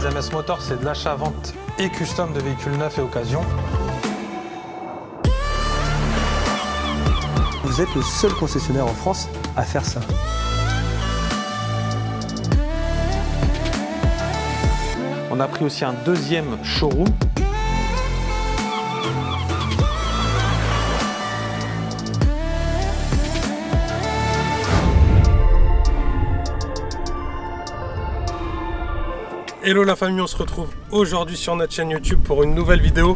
ZMS Motor, c'est de l'achat-vente et custom de véhicules neufs et occasion. Vous êtes le seul concessionnaire en France à faire ça. On a pris aussi un deuxième showroom. Hello la famille, on se retrouve aujourd'hui sur notre chaîne YouTube pour une nouvelle vidéo.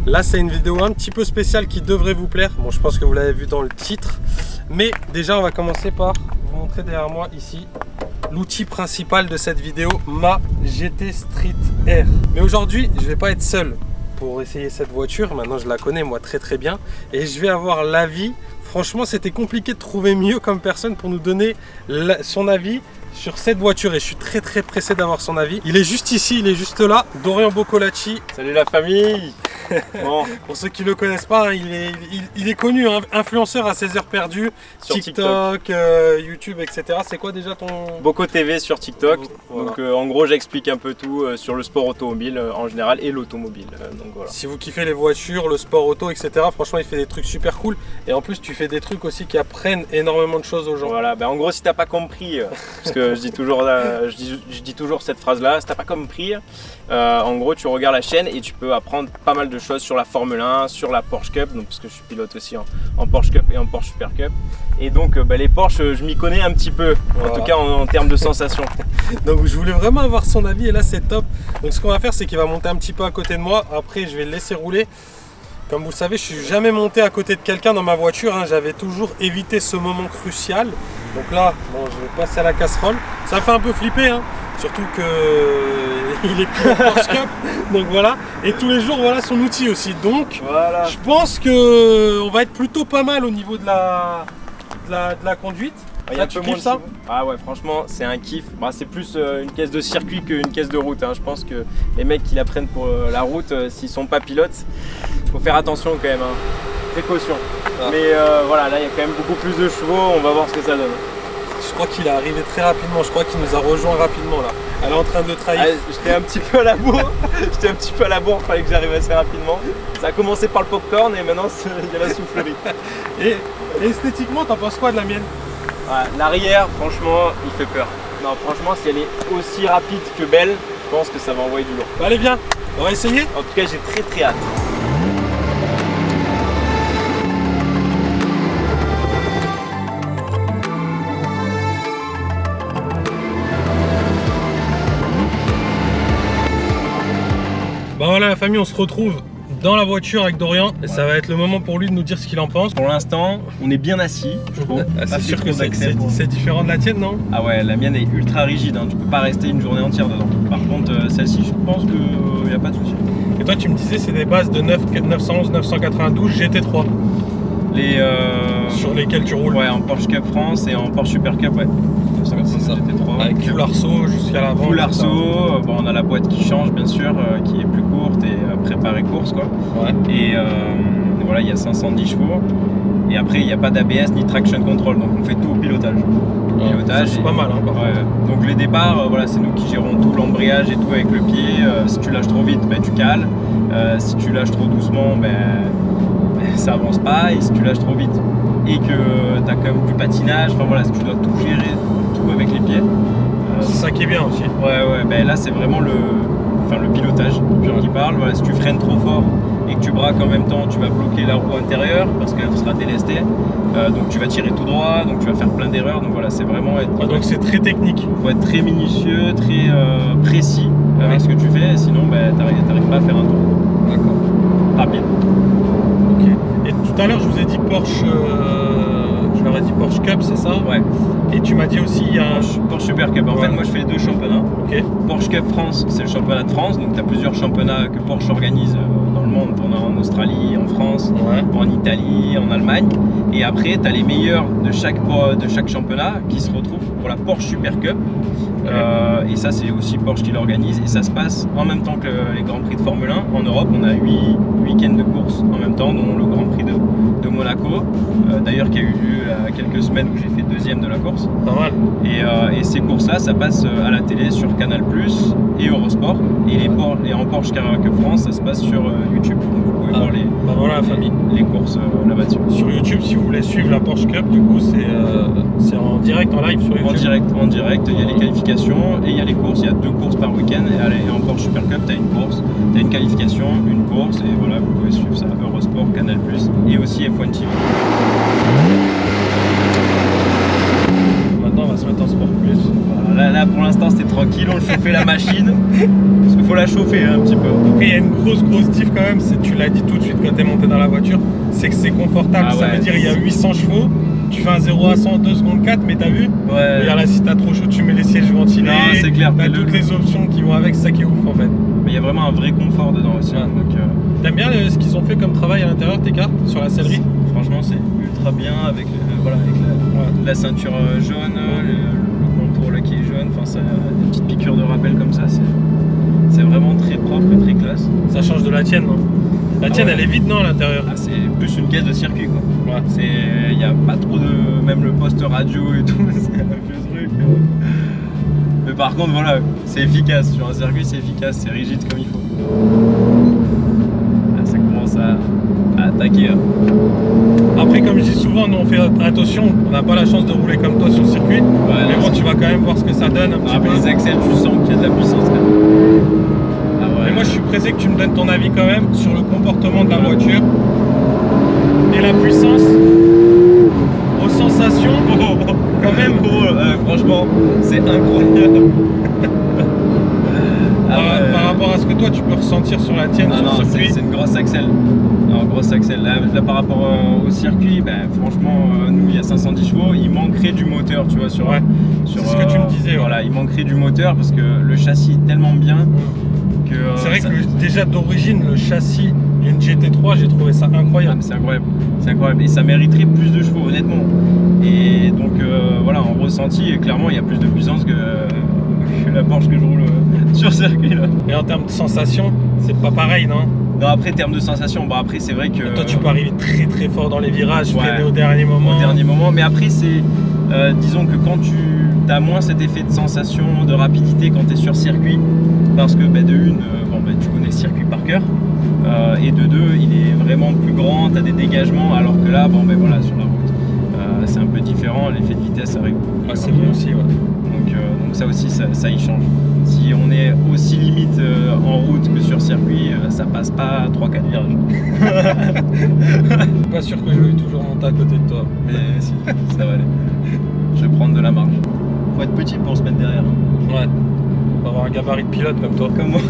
Là c'est une vidéo un petit peu spéciale qui devrait vous plaire. Bon, je pense que vous l'avez vu dans le titre. Mais déjà on va commencer par vous montrer derrière moi ici l'outil principal de cette vidéo, ma GT Street R. Mais aujourd'hui je vais pas être seul pour essayer cette voiture. Maintenant je la connais moi très bien. Et je vais avoir l'avis. Franchement c'était compliqué de trouver mieux comme personne pour nous donner son avis sur cette voiture et je suis très pressé d'avoir son avis. Il est juste ici, il est juste là, Dorian Boccolacci. Salut la famille. Bon, pour ceux qui ne le connaissent pas, hein, il est connu, hein, influenceur à ses heures perdues, sur TikTok, YouTube, etc. C'est quoi déjà ton... Bocco TV sur TikTok. Voilà. Donc en gros j'explique un peu tout sur le sport automobile en général et l'automobile. Donc voilà. Si vous kiffez les voitures, le sport auto, etc. Franchement il fait des trucs super cool. Et en plus tu fais des trucs aussi qui apprennent énormément de choses aux gens. Voilà, ben en gros si t'as pas compris, parce que je dis toujours cette phrase là, si t'as pas compris, en gros tu regardes la chaîne et tu peux apprendre pas mal de choses sur la Formule 1, sur la Porsche Cup, donc parce que je suis pilote aussi en Porsche Cup et en Porsche Super Cup. Et donc les Porsche je m'y connais un petit peu, voilà. En tout cas en termes de sensations. Donc je voulais vraiment avoir son avis et là c'est top. Donc ce qu'on va faire c'est qu'il va monter un petit peu à côté de moi, après je vais le laisser rouler. Comme vous le savez, je suis jamais monté à côté de quelqu'un dans ma voiture, hein. J'avais toujours évité ce moment crucial. Donc là, bon, je vais passer à la casserole. Ça me fait un peu flipper, hein. Surtout qu'il est plus en Porsche Cup. Donc voilà. Et tous les jours, voilà son outil aussi. Donc Voilà. je pense qu'on va être plutôt pas mal au niveau de la conduite. Il y a un peu moins de ça. Ah ouais, franchement c'est un kiff. Bah, c'est plus une caisse de circuit qu'une caisse de route, hein. Je pense que les mecs qui la prennent pour la route, s'ils sont pas pilotes, faut faire attention quand même, hein. Précaution. Ah. Mais voilà, là il y a quand même beaucoup plus de chevaux, on va voir ce que ça donne. Je crois qu'il est arrivé très rapidement. Je crois qu'il nous a rejoint rapidement là. Elle est en train de le trahir. Ah, j'étais un petit peu à la bourre. J'étais un petit peu à la bourre, fallait que j'arrive assez rapidement. Ça a commencé par le popcorn et maintenant il y a la soufflerie. Et esthétiquement, t'en penses quoi de la mienne? Ouais, l'arrière, franchement, il fait peur. Non, franchement, si elle est aussi rapide que belle, je pense que ça va envoyer du lourd. Bah, allez, viens, on va essayer. En tout cas, j'ai très hâte. Bah voilà la famille, on se retrouve dans la voiture avec Dorian et ça va être le moment pour lui de nous dire ce qu'il en pense. Pour l'instant, on est bien assis, je trouve. C'est sûr que c'est différent de la tienne, non? Ah ouais, la mienne est ultra rigide, hein. Tu peux pas rester une journée entière dedans. Par contre, celle-ci, je pense qu'il n'y a pas de souci. Et toi, tu me disais c'est des bases de 911, 992 GT3 sur lesquelles tu roules. Ouais, en Porsche Cup France et en Porsche Super Cup, ouais. C'est ça. GT3. Avec full arceau jusqu'à l'avant. Full arceau, bon, on a la boîte qui change bien sûr, qui est plus courte et préparée course quoi. Ouais. Et voilà, il y a 510 chevaux. Et après, il n'y a pas d'ABS ni traction control, donc on fait tout au pilotage. C'est pas mal, hein, par ouais. Donc les départs, voilà, c'est nous qui gérons tout, l'embrayage et tout avec le pied. Si tu lâches trop vite, tu cales. Si tu lâches trop doucement, ça avance pas. Et si tu lâches trop vite et que tu as quand même du patinage, enfin voilà, si tu dois tout gérer, tout avec les pieds. C'est ça qui est bien aussi. Ouais, là c'est vraiment le pilotage qui parle. Voilà, si tu freines trop fort et que tu braques en même temps, tu vas bloquer la roue intérieure parce qu'elle sera délestée. Donc tu vas tirer tout droit, donc tu vas faire plein d'erreurs. Donc voilà, c'est vraiment donc c'est très technique. Il faut être très minutieux, très précis avec ce que tu fais, sinon t'arrives pas à faire un tour. D'accord. Rapide. Ok. Et tout à l'heure je vous ai dit Porsche, je leur ai dit Porsche Cup, c'est ça? Ouais. Et tu m'as dit aussi il y a un Porsche Super Cup. En fait, moi je fais les deux championnats. Ok. Porsche Cup France, c'est le championnat de France, donc tu as plusieurs championnats que Porsche organise dans le monde. On a en Australie, en France, en Italie, en Allemagne. Et après, tu as les meilleurs de chaque championnat qui se retrouvent pour la Porsche Super Cup. Et ça, c'est aussi Porsche qui l'organise. Et ça se passe en même temps que les Grands Prix de Formule 1. En Europe, on a 8 week-ends de course en même temps, dont le Grand Prix de Monaco. D'ailleurs, qui a eu lieu il y a quelques semaines où j'ai fait deuxième de la course. Pas mal. Et ces courses-là, ça passe à la télé sur Canal+ et Eurosport. Eurosport. Et en Porsche Carrera Cup France, ça se passe sur YouTube. Donc vous pouvez voir Bah voilà la famille. les courses là-bas dessus. Sur YouTube, si vous voulez suivre la Porsche Cup, du coup, c'est en direct, en live sur YouTube. En direct, il y a les qualifications et il y a les courses. Il y a 2 courses par week-end. Et en Porsche Super Cup, tu as une course, tu as une qualification, une course. Et voilà, vous pouvez suivre ça. Eurosport, Canal+, et aussi F1 TV. Maintenant, on va se mettre en Sport Plus. Voilà, là pour l'instant, c'était tranquille. On chauffait la machine. Parce qu'il faut la chauffer un petit peu. Après, il y a une grosse diff quand même. Tu l'as dit tout de suite quand tu es monté dans la voiture. C'est que c'est confortable. Ah ça ouais. veut dire il y a 800 chevaux. Tu fais un 0 à 100 en 2 secondes 4, mais t'as vu? Ouais. Regarde là, si t'as trop chaud, tu mets les sièges ventilés. Non, c'est clair. T'as toutes les options qui vont avec, c'est ça qui est ouf en fait. Mais il y a vraiment un vrai confort dedans aussi. Ouais. Donc, T'aimes bien ce qu'ils ont fait comme travail à l'intérieur de tes cartes sur la sellerie? franchement, c'est ultra bien avec, la ceinture jaune, le contour là qui est jaune. Enfin, ça, des petites piqûres de rappel comme ça. C'est vraiment très propre et très classe. Ça change de la tienne, non? La tienne, ouais. elle est vide, non, à l'intérieur? Ah, c'est plus une caisse de circuit quoi. Ouais. Il n'y a pas trop de. Même le poste radio et tout, c'est un vieux truc. Mais par contre, voilà, c'est efficace. Sur un circuit, c'est efficace, c'est rigide comme il faut. Là, ça commence à attaquer. Hein. Après, comme je dis souvent, nous on fait attention, on n'a pas la chance de rouler comme toi sur le circuit. Ouais, Mais bon, tu vas quand même voir ce que ça donne un petit Après peu. les accès, tu sens qu'il y a de la puissance quand même. Ah ouais. Mais moi, je suis pressé que tu me donnes ton avis quand même sur le comportement de la voiture et la puissance aux sensations. Quand même. Franchement, c'est incroyable. Par rapport à ce que toi tu peux ressentir sur la tienne, sur le circuit. c'est une grosse axelle. Non, grosse axelle. Là, par rapport au circuit, franchement, nous il y a 510 chevaux, il manquerait du moteur, tu vois, sur. Ouais. Sur C'est ce que tu me disais. Voilà, il manquerait du moteur parce que le châssis est tellement bien que. C'est vrai que déjà d'origine, le châssis d'une GT3, j'ai trouvé ça incroyable. C'est incroyable. C'est incroyable. Et ça mériterait plus de chevaux, honnêtement. Et donc, voilà, en ressenti, clairement, il y a plus de puissance que la Porsche que je roule sur circuit là. Et en termes de sensation, c'est pas pareil, non? Non, après, termes de sensation, après, c'est vrai que. Toi, tu peux arriver très fort dans les virages, Ouais. freiner au dernier moment. Au dernier moment, mais après, c'est. Disons que quand tu as moins cet effet de sensation, de rapidité quand tu es sur circuit, parce que de une, tu connais le circuit par cœur, et de deux, il est vraiment plus grand, tu as des dégagements, alors que là, voilà, sur la route, c'est un peu différent, l'effet de vitesse arrive. Ah, c'est bon aussi, ouais. Donc ça aussi, ça y change. Si on est aussi limite en route que sur circuit, ça passe pas 3-4 virages. Je suis pas sûr que je vais toujours monter à côté de toi. Mais si, ça va aller. Je vais prendre de la marge. Faut être petit pour se mettre derrière. Ouais. Faut avoir un gabarit de pilote comme toi. Comme moi.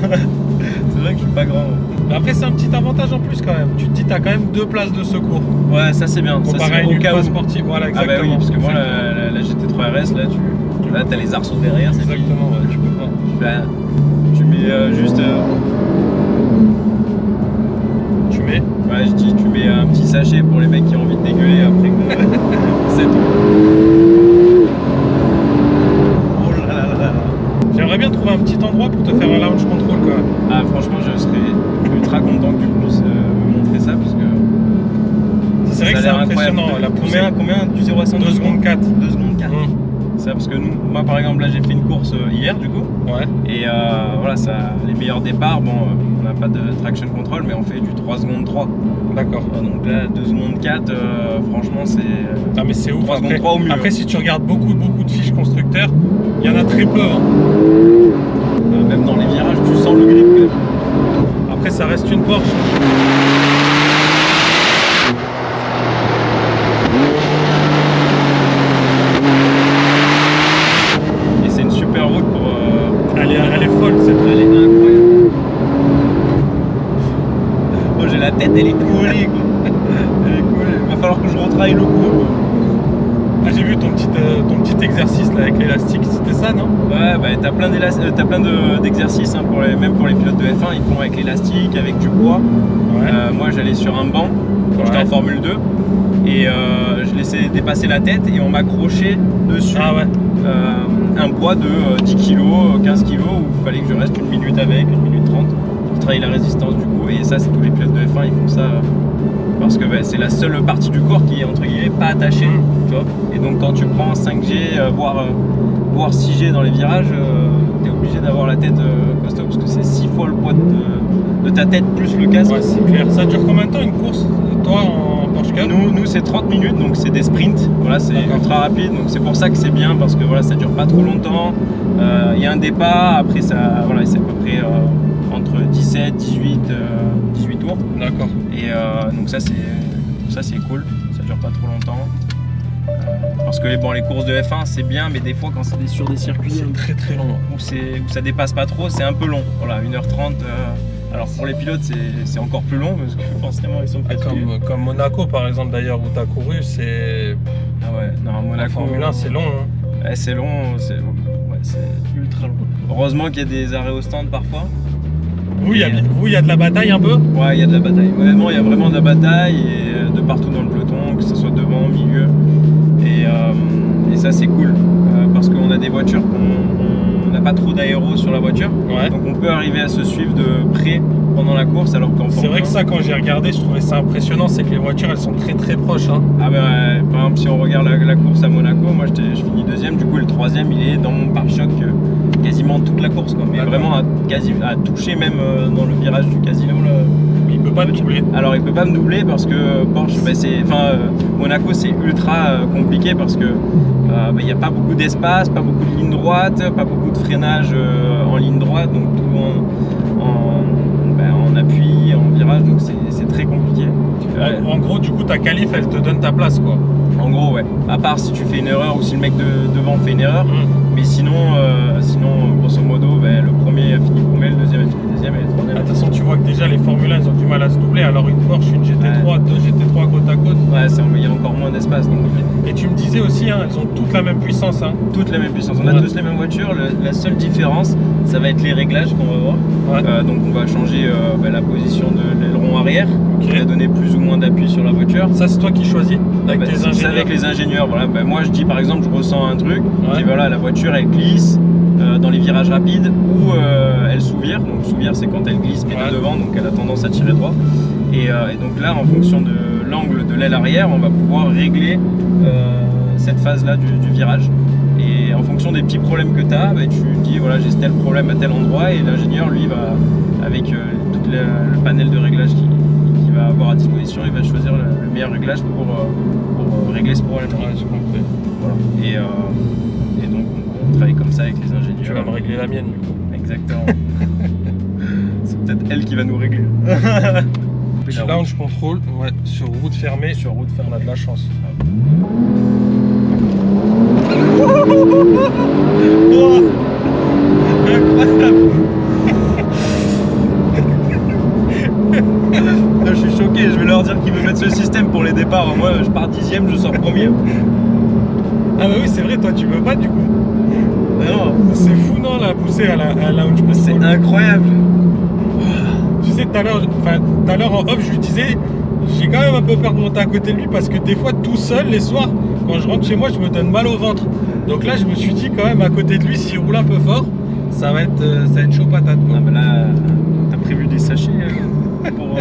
C'est vrai que je suis pas grand. Mais après, c'est un petit avantage en plus quand même. Tu te dis, t'as quand même 2 places de secours. Ouais, ça c'est bien. Ça, Comparé à c'est une au cas Ultra où. sportive. Voilà, Ah exactement. bah oui, parce que moi, la GT3 RS, là, t'as les arceaux derrière. C'est Exactement, ouais, tu peux pas. Là, tu mets juste. Tu mets. Ouais, je dis, tu mets un petit sachet pour les mecs qui ont envie de dégueuler après que. C'est tout. Oh là là là là. J'aimerais bien trouver un petit endroit pour te faire un launch control quand même. Ah, franchement, je serais ultra content que tu puisses me montrer ça parce que. C'est vrai ça que a c'est l'air impressionnant. incroyable. La poussée. Combien du 0 à 100 2 secondes 4. 2 secondes 4. Ça, parce que nous, moi par exemple, là j'ai fait une course hier du coup. Ouais. Et voilà, ça, les meilleurs départs, on n'a pas de traction control, mais on fait du 3 secondes 3. D'accord. Donc là, 2 secondes 4, franchement, c'est. Ah, mais c'est ouf. 3 secondes Après, 3 au mieux. après, si tu regardes beaucoup de fiches constructeurs, il y en a très peu. Hein. Même dans les virages, tu sens le grip quand même. Après, ça reste une Porsche. Et c'est une super route pour. Elle est folle cette Elle est incroyable. Moi j'ai la tête, elle est collée quoi. Elle est collée. Il va falloir que je retravaille le coup. Ah, j'ai vu ton petit exercice là avec l'élastique, c'était ça, non? Ouais, t'as plein d'exercices, hein, même pour les pilotes de F1, ils font avec l'élastique, avec du poids. Ouais. Moi j'allais sur un banc quand j'étais en Formule 2 et je laissais dépasser la tête et on m'accrochait dessus Ah ouais. un poids de 10 kg, 15 kg où il fallait que je reste 1 minute avec, 1 minute 30 pour travailler la résistance du coup. Et ça, c'est tous les pilotes de F1, ils font ça parce que c'est la seule partie du corps qui est entre guillemets pas attachée, tu vois. Et donc quand tu prends 5G, voire 6G dans les virages, t'es obligé obligé d'avoir la tête costaud parce que c'est 6 fois le poids de ta tête plus le casque. Ouais, c'est clair. Ça dure combien de temps une course, toi, en Porsche Cup? Nous c'est 30 minutes, donc c'est des sprints. Voilà, c'est ultra rapide, donc c'est pour ça que c'est bien parce que voilà, ça dure pas trop longtemps. Il y a un départ, après ça, voilà, c'est à peu près entre 17, 18 tours. D'accord. Et donc ça c'est cool, ça dure pas trop longtemps. Parce que les courses de F1 c'est bien, mais des fois quand c'est sur des circuits C'est très très long. où ça dépasse pas trop, c'est un peu long. Voilà, 1h30. Alors pour les pilotes c'est encore plus long parce que forcément ils sont fatigués. Comme Monaco par exemple d'ailleurs où tu as couru, c'est. Ah ouais, non, Monaco. Formule 1 c'est long. Hein. Ouais, c'est long, c'est ultra long. Heureusement qu'il y a des arrêts au stand parfois. Vous, il y a de la bataille un peu? Ouais, il y a de la bataille. Honnêtement, il y a vraiment de la bataille et de partout dans le peloton, que ce soit devant, au milieu. Et ça, c'est cool parce qu'on a des voitures on n'a pas trop d'aéro sur la voiture. Ouais. Donc on peut arriver à se suivre de près pendant la course alors qu'en C'est vrai que ça, quand j'ai regardé, je trouvais ça impressionnant, c'est que les voitures elles sont très très proches. Hein. Ah ben, par exemple, si on regarde la course à Monaco, moi je finis deuxième, du coup le troisième il est dans mon pare-choc quasiment toute la course, quoi. Mais vraiment à toucher même dans le virage du casino. Là. Il peut pas le doubler. Alors il peut pas me doubler parce que Porsche, Monaco c'est ultra compliqué parce que il n'y a pas beaucoup d'espace, pas beaucoup de ligne droite, pas beaucoup de freinage en ligne droite, donc tout en appui, en virage, donc c'est très compliqué. En gros, du coup, ta qualif, elle te donne ta place, quoi. En gros, ouais. À part si tu fais une erreur ou si le mec devant fait une erreur. Mais sinon, grosso modo, le premier a fini premier, le deuxième a fini deuxième et le troisième. De toute façon, tu vois que déjà les Formule 1 ils ont du mal à se doubler. Alors une Porsche, une GT3, deux GT3 côte à côte. Ouais, il y a encore moins d'espace. Et tu me disais aussi, hein, elles ont toutes la même puissance. Hein. Toutes la même puissance. On a tous les mêmes voitures. La seule différence, ça va être les réglages qu'on va voir. Ouais. Donc on va changer la position de l'aileron arrière, qui va donner plus ou moins d'appui sur la voiture. Ça, c'est toi qui choisis avec tes ingénieurs. C'est avec les ingénieurs. Voilà. Moi, je dis par exemple, je ressens un truc. Ouais. Je dis voilà, la voiture elle glisse dans les virages rapides ou elle sous-vire. Donc sous-vire, c'est quand elle glisse mais de devant, donc elle a tendance à tirer droit. Et donc là, en fonction de l'angle de l'aile arrière, on va pouvoir régler cette phase-là du virage. Et en fonction des petits problèmes que tu as, tu dis voilà, j'ai tel problème à tel endroit, et l'ingénieur lui va avec tout le panel de réglage qu'il va avoir à disposition, il va choisir le meilleur réglage pour régler ce problème. Ouais, j'ai compris. Voilà. Et donc on travaille comme ça avec les ingénieurs. Tu vas me régler la mienne, du coup. Exactement. C'est peut-être elle qui va nous régler. Launch control, ouais, sur route fermée. Sur route fermée, on a de la chance. Oh, incroyable. Je suis choqué, je vais leur dire qu'ils me mettent ce système pour les départs. Moi je pars 10ème, je sors premier. Ah bah oui, c'est vrai, toi tu peux pas du coup. Non, c'est fou, non, la poussée à la launch control. C'est incroyable. Tu sais, tout à l'heure en off, je lui disais, j'ai quand même un peu peur de monter à côté de lui parce que des fois, tout seul, les soirs, quand je rentre chez moi, je me donne mal au ventre. Donc là, je me suis dit quand même à côté de lui, s'il roule un peu fort, ça va être chaud patate, quoi. Ah bah là, t'as prévu des sachets pour...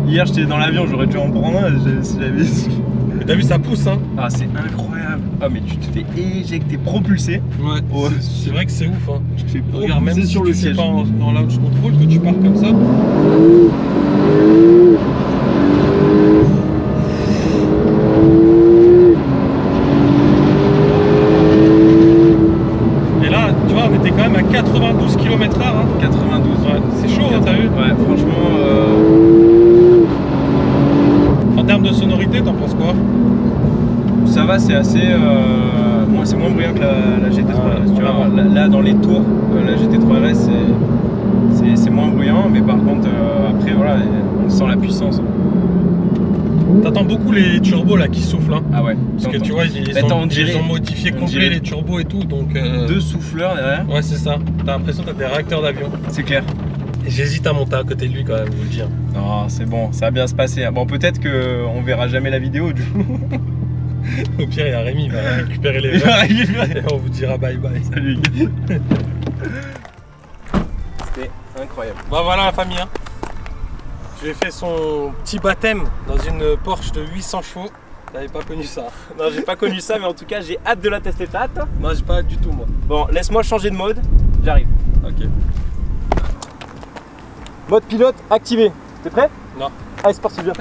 Hier, j'étais dans l'avion, j'aurais dû en prendre un si j'avais su. Mais t'as vu, ça pousse, hein. Ah, c'est incroyable. Ah, mais tu te fais éjecter, propulser. Ouais, oh. C'est vrai que c'est ouf, hein. Tu te fais propulser. Regarde, même sur si le tu siège. fais pas en launch control, que tu pars comme ça. Et là, tu vois, on était quand même à 92 km/h. Hein. 92. Ouais, c'est chaud, hein, t'as vu? Ouais, franchement... En termes de sonorité, t'en penses quoi? Ça va, c'est assez... c'est moins bruyant que la GT3 RS. Tu vois, là, dans les tours, la GT3 RS, c'est moins bruyant, mais par contre, après, voilà, on sent la puissance. T'entends beaucoup les turbos là qui soufflent, hein. Ah ouais. Parce que tu vois, ils ont modifié complet les turbos et tout, donc... Deux souffleurs derrière. Ouais, c'est ça. T'as l'impression que t'as des réacteurs d'avion. C'est clair. J'hésite à monter à côté de lui quand même, je vous le dis. Non, c'est bon, ça va bien se passer. Bon, peut-être qu'on verra jamais la vidéo du coup. Au pire, il y a Rémi, il va récupérer les gens et on vous dira bye bye. Salut. C'était incroyable. Bah voilà la famille, hein. Je lui ai fait son petit baptême dans une Porsche de 800 chevaux. T'avais pas connu ça? Non, j'ai pas connu ça, mais en tout cas, j'ai hâte de la tester. T'as hâte? Non, j'ai pas hâte du tout, moi. Bon, laisse-moi changer de mode. J'arrive. Ok. Mode pilote activé. T'es prêt? Non. Allez, c'est parti, viens.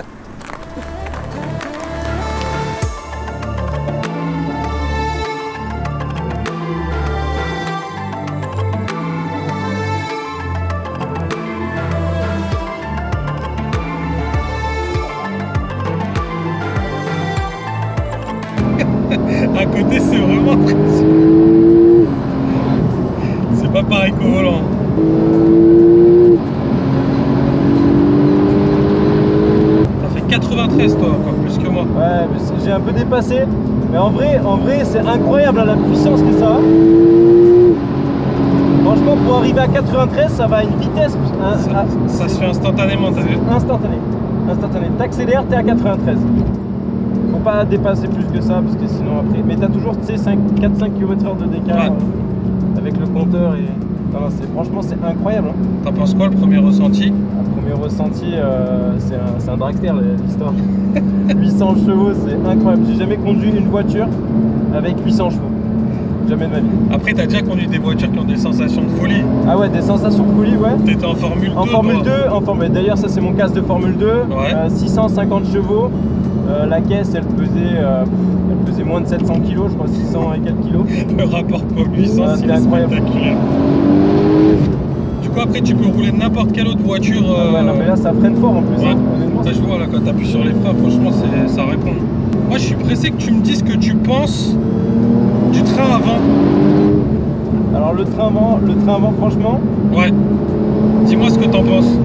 À côté, c'est vraiment précis. C'est pas pareil qu'au volant. Ça fait 93 toi, encore plus que moi. Ouais, mais j'ai un peu dépassé. Mais en vrai c'est incroyable là, la puissance que ça a. Franchement, pour arriver à 93, ça va à une vitesse Ça se fait instantanément, t'as vu? instantanée. T'accélères, t'es à 93. Faut pas dépasser plus que ça parce que sinon après. Mais t'as toujours 4-5 km/h de décalage avec le compteur et. Non, franchement c'est incroyable. Hein. T'en penses quoi le premier ressenti? Un premier ressenti, c'est un dragster l'histoire. 800 chevaux, c'est incroyable. J'ai jamais conduit une voiture avec 800 chevaux. Jamais de ma vie. Après, t'as déjà conduit des voitures qui ont des sensations de folie. Ah ouais, des sensations de folie, ouais. T'étais en Formule 2. En Formule 2, d'ailleurs ça c'est mon casque de Formule 2, 650 chevaux. La caisse elle pesait moins de 700 kg, je crois 600 et quelques kilos. Le rapport poids-puissance, c'est incroyable. Spectaculaire. Du coup, après, tu peux rouler n'importe quelle autre voiture. Ouais, non, mais là ça freine fort en plus. Ouais. Hein, honnêtement, Ça, je vois là, quand t'appuies sur les freins, franchement, ça répond. Moi, je suis pressé que tu me dises ce que tu penses du train avant. Alors le train avant, franchement. Ouais. Dis-moi ce que t'en penses.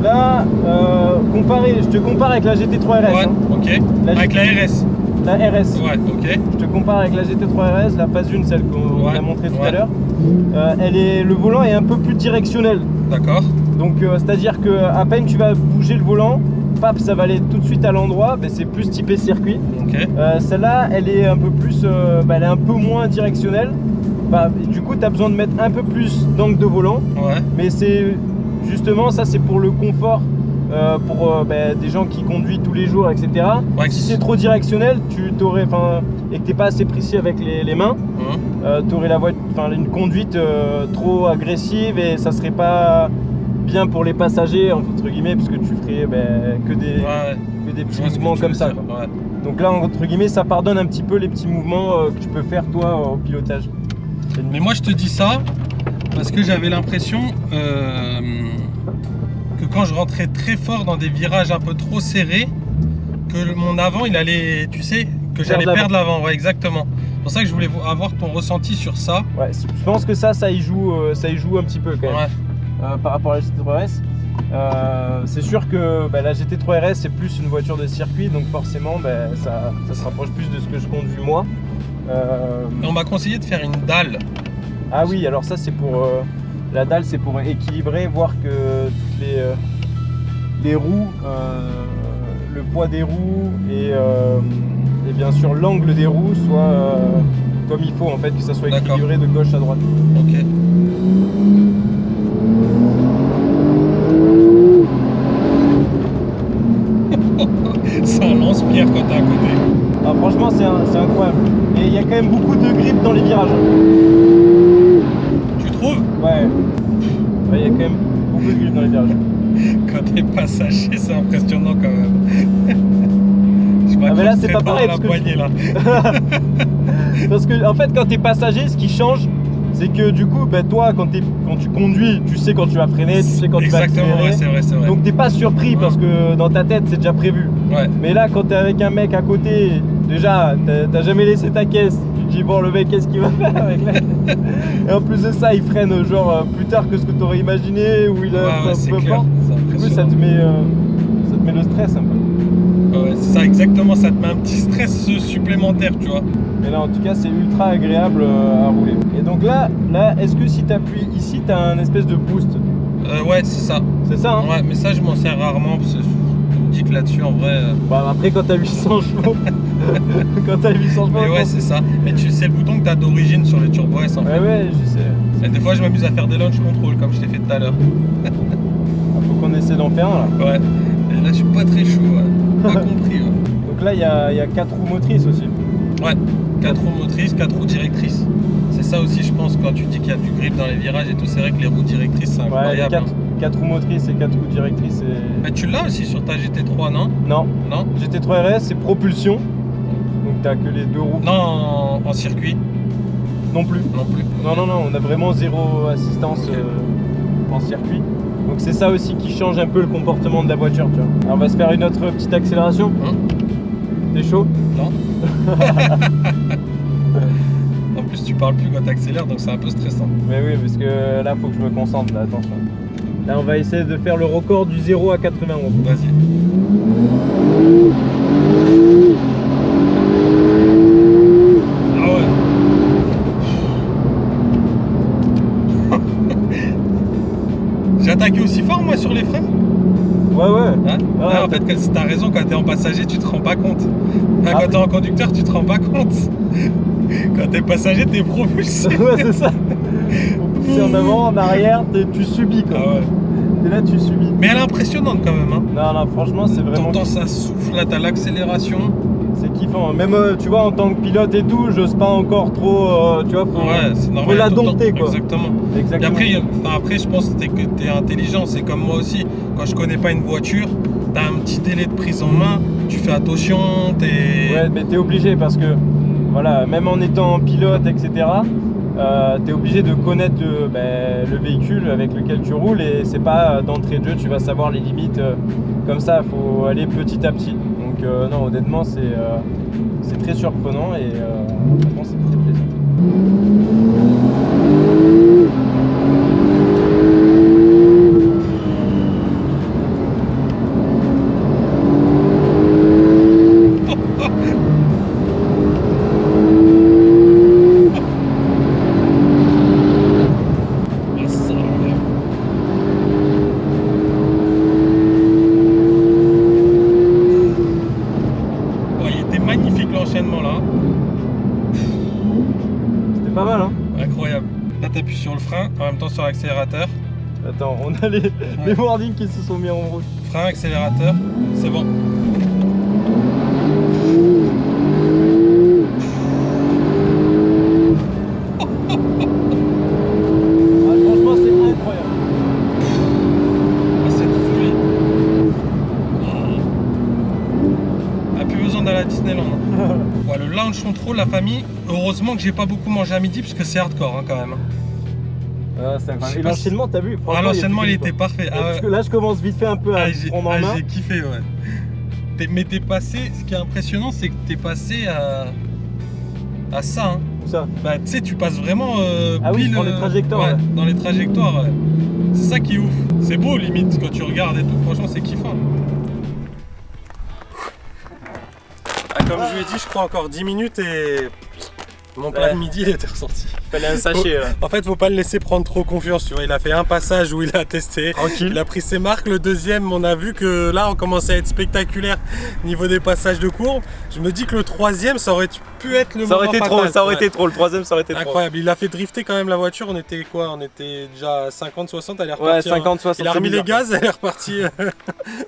Là, je te compare avec la GT3 RS. Ouais, Hein. ok. Avec la RS. La RS. Ouais, ok. Je te compare avec la GT3 RS, la phase 1, celle qu'on a montrée tout à l'heure. Le volant est un peu plus directionnel. D'accord. Donc c'est-à-dire que à peine tu vas bouger le volant, pap, ça va aller tout de suite à l'endroit, c'est plus typé circuit. Ok. Celle-là, elle est un peu plus, elle est un peu moins directionnelle. Du coup, tu as besoin de mettre un peu plus d'angle de volant. Ouais. Mais c'est justement ça, c'est pour le confort, pour des gens qui conduisent tous les jours, etc. Ouais, Si c'est trop directionnel, et que t'es pas assez précis avec les mains, tu aurais une conduite trop agressive et ça serait pas bien pour les passagers entre guillemets, puisque tu ferais que des petits mouvements comme ça. Ouais. Donc là, entre guillemets, ça pardonne un petit peu les petits mouvements que tu peux faire toi au pilotage. Mais moi je te dis ça parce que j'avais l'impression que quand je rentrais très fort dans des virages un peu trop serrés, que mon avant il allait, tu sais, que j'allais perdre l'avant. Ouais, exactement. C'est pour ça que je voulais avoir ton ressenti sur ça. Ouais, je pense que ça y joue un petit peu quand même. Ouais. Par rapport à la GT3 RS. C'est sûr que la GT3 RS c'est plus une voiture de circuit, donc forcément ça se rapproche plus de ce que je conduis moi. Et on m'a conseillé de faire une dalle. Ah oui, alors ça c'est pour la dalle, c'est pour équilibrer, voir que toutes les roues, le poids des roues et bien sûr l'angle des roues soit comme il faut, en fait, que ça soit équilibré de gauche à droite. Ok. C'est un lance-pierre quand t'es à côté. Ah, franchement c'est incroyable. Et il y a quand même beaucoup de grippe dans les virages. Tu trouves? Ouais. Il y a quand même beaucoup de grippe dans les virages. Quand t'es passager, c'est impressionnant quand même. Je mais là c'est pas pareil la poignée, là. Parce que en fait quand t'es passager, ce qui change, c'est que du coup toi quand tu conduis, tu sais quand tu vas freiner, tu sais quand tu vas accélérer. Exactement, ouais, c'est vrai. Donc t'es pas surpris parce que dans ta tête c'est déjà prévu. Ouais. Mais là quand t'es avec un mec à côté, déjà t'as jamais laissé ta caisse, tu te dis bon le mec qu'est-ce qu'il va faire avec la... Et en plus de ça il freine genre plus tard que ce que t'aurais imaginé, ou il a c'est peu clair. importe. Du coup ça te met le stress un peu. Ouais, c'est ça, exactement, ça te met un petit stress supplémentaire, tu vois. Mais là en tout cas c'est ultra agréable à rouler. Et donc là est-ce que si tu appuies ici tu as un espèce de boost? Ouais, c'est ça. C'est ça hein? Ouais, mais ça je m'en sers rarement parce que je me dis que là-dessus en vrai. Après quand t'as 800 chevaux. Quand t'as 800 chevaux. Mais ouais, c'est ça. Mais c'est le bouton que t'as d'origine sur les Turbo S en fait. Ouais, je sais. Et des fois je m'amuse à faire des launch control comme je t'ai fait tout à l'heure. Faut qu'on essaie d'en faire un là. Ouais. Et là je suis pas très chaud, pas compris. Ouais. Donc là il y a 4 roues motrices aussi. Ouais, 4 roues motrices, 4 roues directrices. C'est ça aussi, je pense, quand tu dis qu'il y a du grip dans les virages et tout, c'est vrai que les roues directrices, c'est Ouais, incroyable. 4 roues motrices et 4 roues directrices. Mais tu l'as aussi sur ta GT3, non? Non, Non? GT3 RS c'est propulsion. Donc t'as que les 2 roues. Non, en circuit Non plus. non plus. Non, on a vraiment zéro assistance en circuit. Donc c'est ça aussi qui change un peu le comportement de la voiture, tu vois. Alors on va se faire une autre petite accélération. T'es chaud? Non. En plus, tu parles plus quand tu accélères, donc c'est un peu stressant. Mais oui, parce que là faut que je me concentre, là, attention. Là on va essayer de faire le record du 0 à 91. Vas-y. Ah ouais. J'ai attaqué aussi fort moi sur les freins. Ouais. Hein Ouais, Ah, en fait, t'as raison, quand t'es en passager, tu te rends pas compte. Enfin, quand t'es en conducteur, tu te rends pas compte. Quand t'es passager, t'es propulsé. Ouais, c'est ça. Faut pousser en avant, en arrière, tu subis quoi. Ah ouais. T'es là, tu subis. Mais elle est impressionnante quand même. Hein. Non, franchement, c'est vraiment. T'entends ça souffle, là, t'as l'accélération. C'est kiffant. Même, tu vois, en tant que pilote et tout, j'ose pas encore trop. Tu vois, Ouais, c'est normal. faut la t'entends- dompter quoi. Exactement. Et Exactement. après, je pense que t'es intelligent, c'est comme moi aussi. Quand je connais pas une voiture, t'as un petit délai de prise en main, tu fais attention, Ouais, mais t'es obligé parce que, voilà, même en étant pilote, etc., t'es obligé de connaître le véhicule avec lequel tu roules et c'est pas d'entrée de jeu, tu vas savoir les limites comme ça, il faut aller petit à petit. Donc, non, honnêtement, c'est très surprenant et honnêtement, c'est très plaisant. Ah, ça, ouais. Ouais, il était magnifique l'enchaînement là. C'était pas mal, hein? Incroyable. Là, t'appuies sur le frein, en même temps sur l'accélérateur. Attends, on a les wordings qui se sont mis en route. Frein, accélérateur, c'est bon. Ah, franchement, c'est incroyable. Ah, c'est de folie. Ah, plus besoin d'aller à Disneyland. Hein. Ouais, le lounge control, la famille, heureusement que j'ai pas beaucoup mangé à midi parce que c'est hardcore hein, quand même. Ah, c'est Je sais incroyable. Et pas l'enchaînement, t'as vu? Ah, Franchement, l'enchaînement il y a était plus parfait. de- Ah, Parce ouais. que là, je commence vite fait un peu à prendre en main. J'ai kiffé, ouais. Mais t'es passé, ce qui est impressionnant, c'est que t'es passé à ça. Hein. Tout ça. Bah, tu sais, tu passes vraiment Ah oui, pile, dans les trajectoires, ouais, ouais. dans les trajectoires. Ouais. C'est ça qui est ouf. C'est beau, limite, quand tu regardes et tout. Franchement, c'est kiffant. Ah, comme je lui ai dit, je crois encore 10 minutes et mon plat Ouais. de midi il était ressorti. Fallait un sachet là. En fait, faut pas le laisser prendre trop confiance. Tu vois, il a fait un passage où il a testé. Tranquille. Il a pris ses marques. Le deuxième, on a vu que là, on commençait à être spectaculaire niveau des passages de courbe. Je me dis que le troisième, ça aurait pu être le Ça aurait moment été trop, fatal. ça aurait Ouais. été trop. Le troisième, ça aurait été trop. Incroyable. Il a fait drifter quand même la voiture. On était quoi? On était déjà à 50-60. Elle est Ouais, repartie. 50-60. Il a remis c'est les bizarre. gaz. Elle est repartie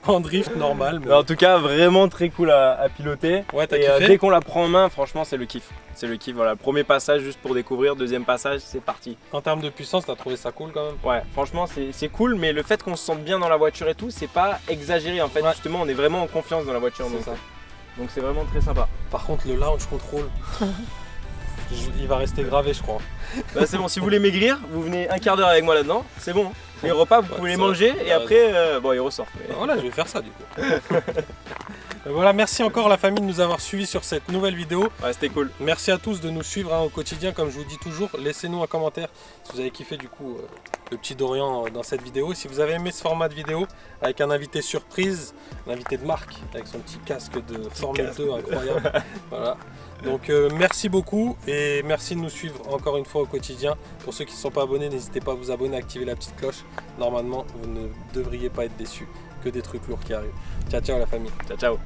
en drift normal. Mais... Mais en tout cas, vraiment très cool à piloter. Ouais, t'as Et kiffé dès qu'on la prend en main, franchement, c'est le kiff. C'est le kiff. Voilà, premier passage juste pour découvrir, deuxième passage, c'est parti. En termes de puissance, t'as trouvé ça cool quand même? Ouais, franchement, c'est cool, mais le fait qu'on se sente bien dans la voiture et tout, c'est pas exagéré en fait. Ouais. Justement, on est vraiment en confiance dans la voiture. C'est ça. Donc c'est vraiment très sympa. Par contre, le lounge control, il va rester gravé, je crois. Bah, c'est bon, si vous voulez maigrir, vous venez un quart d'heure avec moi là-dedans, c'est bon. Les repas, vous Ouais, pouvez les c'est manger vrai. et après, bon, ils ressortent. Mais- Voilà, je vais faire ça du coup. Voilà, merci encore la famille de nous avoir suivis sur cette nouvelle vidéo. Ouais, c'était cool. Merci à tous de nous suivre hein, au quotidien, comme je vous dis toujours. Laissez-nous un commentaire si vous avez kiffé du coup le petit Dorian dans cette vidéo. Si vous avez aimé ce format de vidéo avec un invité surprise, un invité de marque avec son petit casque de Formule 2 incroyable. Voilà. Donc merci beaucoup et merci de nous suivre encore une fois au quotidien. Pour ceux qui ne sont pas abonnés, n'hésitez pas à vous abonner, à activer la petite cloche. Normalement, vous ne devriez pas être déçus. Que des trucs lourds qui arrivent. Ciao ciao la famille. Ciao, ciao.